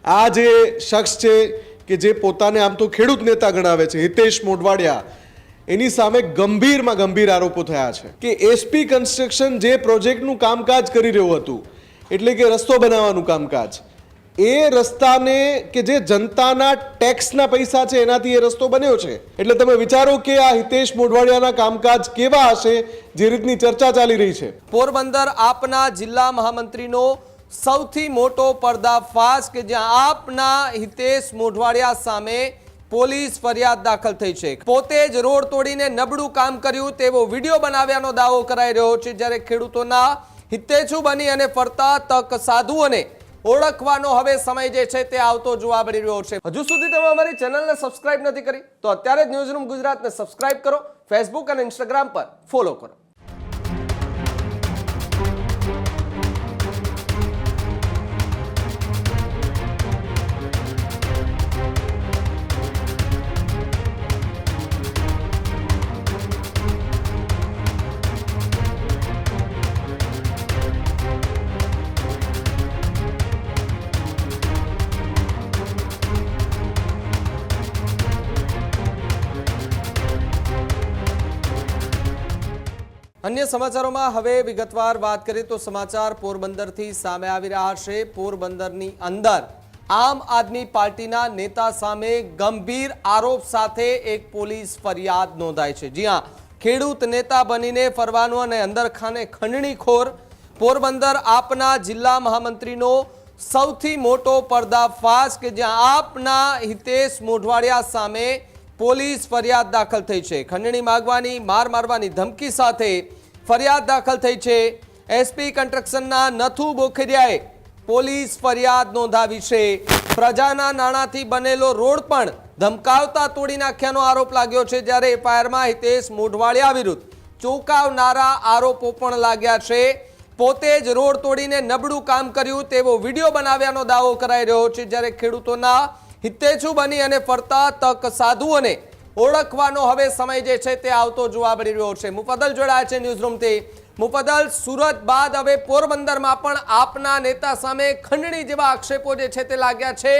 આ જે શખ્સ છે કે જે પોતાને આમ તો ખેડૂત નેતા ગણાવે છે, હિતેશ મોઢવાડિયા, એની સામે ગંભીરમાં ગંભીર આરોપો થયા છે કે એસપી કન્સ્ટ્રક્શન જે પ્રોજેક્ટનું કામકાજ કરી રહ્યું હતું, એટલે કે રસ્તો બનાવવાનું કામકાજ, એ રસ્તાને કે જે જનતાના ટેક્સના પૈસા છે એનાથી એ રસ્તો બન્યો છે. એટલે તમે વિચારો કે આ હિતેશ મોઢવાડિયાના કામકાજ કેવા હશે જે રીતની ચર્ચા ચાલી રહી છે. પોરબંદર આપના જિલ્લા મહામંત્રીનો સૌથી મોટો પર્દાફાશ કે જ્યાં આપના હિતેશ મોઢવાડિયા સામે પોલીસ ફરિયાદ દાખલ થઈ છે. પોતે જ રોડ તોડીને નબળું કામ કર્યું તેવો વિડીયો બનાવ્યાનો દાવો કરાઈ રહ્યો છે, જ્યારે ખેડૂતોના હિતેચ્છુ બની અને ફરતા તક સાધુઓને ઓળખવાનો હવે સમય જે છે તે આવતો જોવા મળી રહ્યો છે. હજુ સુધી તમે અમારી ચેનલને સબસ્ક્રાઇબ નથી કરી તો અત્યારે જ ન્યૂઝરૂમ ગુજરાતને સબસ્ક્રાઇબ કરો, ફેસબુક અને ઇન્સ્ટાગ્રામ પર ફોલો કરો. અન્ય સમાચારોમાં હવે વિગતવાર વાત કરીએ તો સમાચાર પોરબંદરથી સામે આવી રહ્યા છે. પોરબંદરની અંદર આમ આદમી પાર્ટીના નેતા સામે ગંભીર આરોપ સાથે એક પોલીસ ફરિયાદ નોંધાઈ છે. જી હા, ખેડૂત નેતા બનીને ફરવાનો અને અંદરખાને ખંડણીખોર પોરબંદર આપના જિલ્લા મહામંત્રીનો સૌથી મોટો પર્દાફાશ કે જ્યાં આપના હિતેશ મોઢવાડિયા સામે પોલીસ ફરિયાદ દાખલ થઈ છે. ખંડણી માંગવાની, માર મારવાની ધમકી સાથે ફરિયાદ દાખલ થઈ છે. એસપી કન્સ્ટ્રક્શનના નથુ બોખરિયાએ પોલીસ ફરિયાદ નોંધાવી છે. પ્રજાના નાણાંથી બનેલો રોડ પણ ધમકાવતા તોડી નાખ્યાનો આરોપ લાગ્યો છે, જ્યારે એફઆઈઆરમાં હિતેશ મોઢવાડિયા વિરુદ્ધ ચોંકાવનારા આરોપો પણ લાગ્યા છે. પોતે જ રોડ તોડીને નબળું કામ કર્યું તેવો વિડીયો બનાવ્યાનો દાવો કરાઈ રહ્યો છે, જ્યારે ખેડૂતોના હિતેચ્છુ બની અને ફરતા તક સાધુઓને ઓળખવાનો હવે સમય જે છે તે આવતો જોવા મળી રહ્યો છે. મુફદ્દલ જોડાયા છે ન્યૂઝરૂમથી. મુફદ્દલ, સુરત બાદ હવે પોરબંદરમાં પણ આપના નેતા સામે ખંડણી જેવા આક્ષેપો જે છે તે લાગ્યા છે.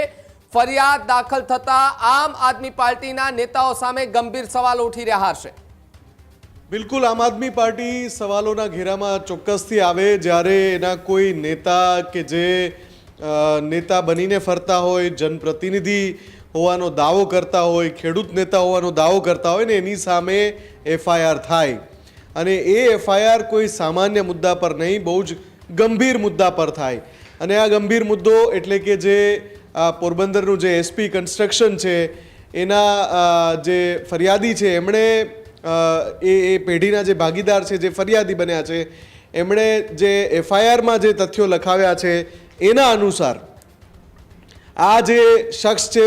ફરિયાદ દાખલ થતા આમ આદમી પાર્ટીના નેતાઓ સામે ગંભીર સવાલો ઉઠી રહ્યા છે. બિલકુલ, આમ આદમી પાર્ટી સવાલોના ઘેરામાં ચોક્કસથી આવે જ્યારે એના કોઈ નેતા કે જે નેતા બનીને ફરતા હોય, જનપ્રતિનિધિ હોવાનો દાવો કરતા હોય, ખેડૂત નેતા હોવાનો દાવો કરતા હોય ને એની સામે એફઆઈઆર થાય, અને એ એફઆઈઆર કોઈ સામાન્ય મુદ્દા પર નહીં, બહુ જ ગંભીર મુદ્દા પર થાય. અને આ ગંભીર મુદ્દો એટલે કે જે પોરબંદરનું જે એસપી કન્સ્ટ્રક્શન છે એના જે ફરિયાદી છે એમણે એ પેઢીના જે ભાગીદાર છે, જે ફરિયાદી બન્યા છે, એમણે જે એફઆઈઆરમાં જે તથ્યો લખાવ્યા છે એના અનુસાર આ જે શખ્સ છે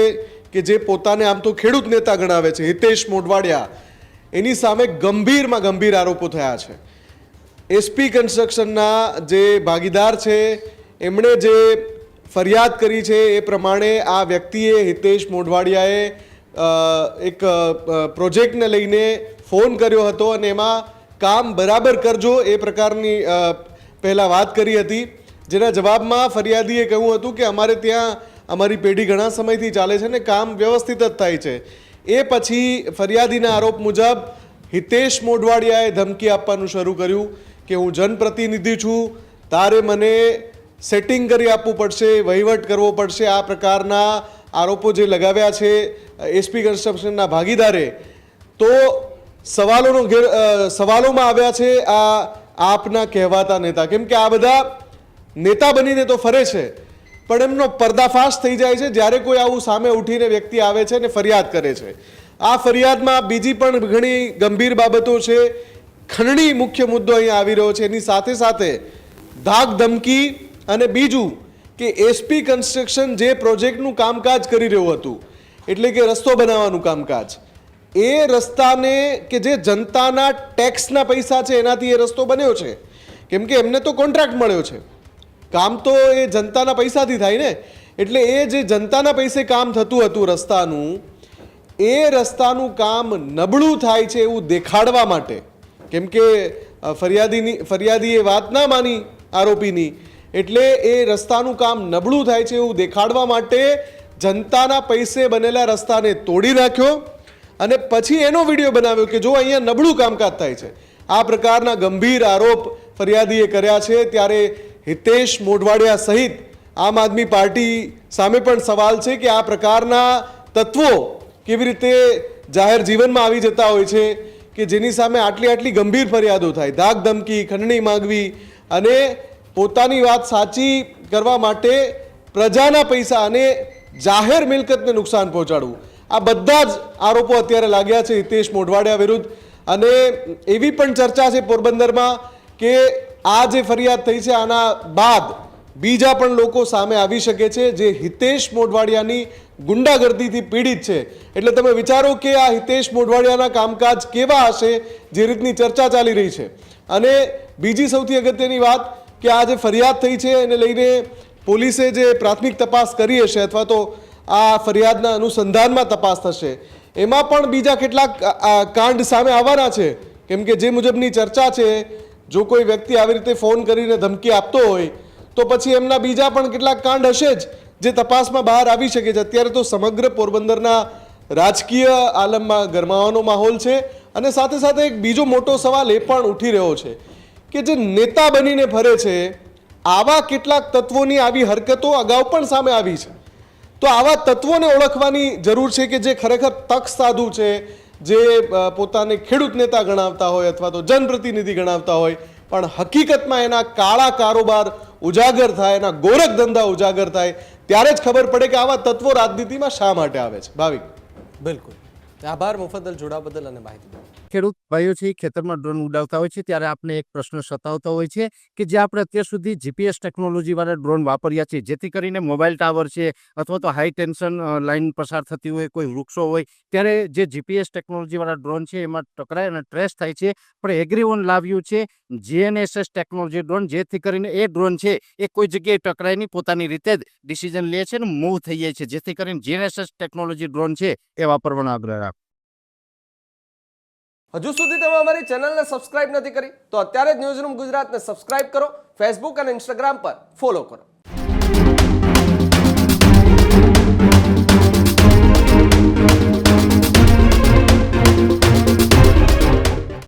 કે જે પોતાને આમ તો ખેડૂત નેતા ગણાવે છે, હિતેશ મોઢવાડિયા, એની સામે ગંભીરમાં ગંભીર આરોપો થયા છે. એસપી કન્સ્ટ્રક્શનના જે ભાગીદાર છે એમણે જે ફરિયાદ કરી છે એ પ્રમાણે આ વ્યક્તિએ, હિતેશ મોઢવાડિયાએ એક પ્રોજેક્ટને લઈને ફોન કર્યો હતો અને એમાં કામ બરાબર કરજો એ પ્રકારની પહેલાં વાત કરી હતી, જેના જવાબમાં ફરિયાદીએ કહ્યું હતું કે અમારે ત્યાં અમારી પેઢી ઘણા સમયથી ચાલે છે ને કામ વ્યવસ્થિત જ થાય છે. એ પછી ફરિયાદીના આરોપ મુજબ હિતેશ મોઢવાડિયાએ ધમકી આપવાનું શરૂ કર્યું કે હું જનપ્રતિનિધિ છું, તારે મને સેટિંગ કરી આપવું પડશે, વહીવટ કરવો પડશે. આ પ્રકારના આરોપો જે લગાવ્યા છે એસપી કન્સ્ટ્રક્શનના ભાગીદારે, તો સવાલોમાં આવ્યા છે આ આપના કહેવાતા નેતા. કેમ કે આ બધા નેતા બનીને તો ફરે છે, પણ એમનો પર્દાફાશ થઈ જાય છે જ્યારે કોઈ આવું સામે ઉઠીને વ્યક્તિ આવે છે ને ફરિયાદ કરે છે. આ ફરિયાદમાં બીજી પણ ઘણી ગંભીર બાબતો છે. ખંડણી મુખ્ય મુદ્દો અહીંયા આવી રહ્યો છે, એની સાથે સાથે ધાક ધમકી, અને બીજું કે એસપી કન્સ્ટ્રક્શન જે પ્રોજેક્ટનું કામકાજ કરી રહ્યું હતું, એટલે કે રસ્તો બનાવવાનું કામકાજ, એ રસ્તાને કે જે જનતાના ટેક્સના પૈસા છે એનાથી એ રસ્તો બન્યો છે. કેમ કે એમને તો કોન્ટ્રાક્ટ મળ્યો છે, કામ તો એ જનતાના પૈસાથી થાય ને, એટલે એ જે જનતાના પૈસે કામ થતું હતું રસ્તાનું, એ રસ્તાનું કામ નબળું થાય છે એવું દેખાડવા માટે, કેમ કે ફરિયાદીએ વાત ના માની આરોપીની, એટલે એ રસ્તાનું કામ નબળું થાય છે એવું દેખાડવા માટે જનતાના પૈસે બનેલા રસ્તાને તોડી નાખ્યો અને પછી એનો વિડીયો બનાવ્યો કે જો અહીંયા નબળું કામકાજ થાય છે. આ પ્રકારના ગંભીર આરોપ ફરિયાદીએ કર્યા છે. ત્યારે હિતેશ મોઢવાડિયા સહિત આમ આદમી પાર્ટી સામે પણ સવાલ છે કે આ પ્રકારના તત્વો કેવી રીતે જાહેર જીવનમાં આવી જતા હોય છે કે જેની સામે આટલી ગંભીર ફરિયાદો થાય, ધાક ધમકી, ખંડણી માંગવી અને પોતાની વાત સાચી કરવા માટે પ્રજાના પૈસા અને જાહેર મિલકતને નુકસાન પહોંચાડવું, આ બધા જ આરોપો અત્યારે લાગ્યા છે હિતેશ મોઢવાડિયા વિરુદ્ધ. અને એવી પણ ચર્ચા છે પોરબંદરમાં કે આ જે ફરિયાદ થઈ છે આના બાદ બીજા પણ લોકો સામે આવી શકે છે જે હિતેશ મોઢવાડિયાની ગુંડાગર્દીથી પીડિત છે. એટલે તમે વિચારો કે આ હિતેશ મોઢવાડિયાના કામકાજ કેવા હશે જે રીતની ચર્ચા ચાલી રહી છે. અને બીજી સૌથી અગત્યની વાત કે આ જે ફરિયાદ થઈ છે એને લઈને પોલીસે જે પ્રાથમિક તપાસ કરી હશે અથવા તો આ ફરિયાદના અનુસંધાનમાં તપાસ થશે, એમાં પણ બીજા કેટલાક કાંડ સામે આવવાના છે. કેમ કે જે મુજબની ચર્ચા છે, જો કોઈ વ્યક્તિ આવી રીતે ફોન કરીને ધમકી આપતો હોય તો પછી એમના બીજા પણ કેટલાક કાંડ હશે જ જે તપાસમાં બહાર આવી શકે છે. અત્યારે તો સમગ્ર પોરબંદરના રાજકીય આલમમાં ગરમાવાનો માહોલ છે. અને સાથે સાથે એક બીજો મોટો સવાલ એ પણ ઉઠી રહ્યો છે કે જે નેતા બનીને ફરે છે, આવા કેટલાક તત્વોની આવી હરકતો અગાઉ પણ સામે આવી છે. તો આવા તત્વોને ઓળખવાની જરૂર છે કે જે ખરેખર તક સાધુ છે, જે પોતાને ખેડૂત નેતા ગણાવતા હોય અથવા તો જનપ્રતિનિધિ ગણાવતા હોય, પણ હકીકતમાં એના કાળા કારોબાર ઉજાગર થાય, એના ગોરખ ધંધા ઉજાગર થાય ત્યારે જ ખબર પડે કે આવા તત્વો રાજનીતિમાં શા માટે આવે છે. ભાવિક, બિલકુલ આભાર મુફદ્દલ જોડાવા બદલ અને માહિતી. ખેડૂત ભાઈઓ છે ખેતરમાં ડ્રોન ઉડાવતા હોય છે ત્યારે આપણે એક પ્રશ્ન સતાવતો હોય છે કે જે આપણે અત્યાર સુધી જીપીએસ ટેકનોલોજી વાળા ડ્રોન વાપર્યા છે, જેથી કરીને મોબાઈલ ટાવર છે અથવા તો હાઈ ટેન્શન લાઈન પસાર થતી હોય, કોઈ વૃક્ષો હોય, ત્યારે જે જીપીએસ ટેકનોલોજી વાળા ડ્રોન છે એમાં ટકરાય અને ટ્રેસ થાય છે. પણ એગ્રીવન લાવ્યું છે જીએનએસએસ ટેકનોલોજી ડ્રોન, જેથી કરીને એ ડ્રોન છે એ કોઈ જગ્યાએ ટકરાય નહીં, પોતાની રીતે જ ડિસિઝન લે છે અને મૂવ થઈ જાય છે. જેથી કરીને જીએનએસએસ ટેકનોલોજી ડ્રોન છે એ વાપરવાનો આગ્રહ રાખો. હજુ સુધી તમે અમારી ચેનલને સબસ્ક્રાઇબ નથી કરી તો અત્યારે જ ન્યૂઝરૂમ ગુજરાતને સબસ્ક્રાઇબ કરો, ફેસબુક અને ઇન્સ્ટાગ્રામ પર ફોલો કરો.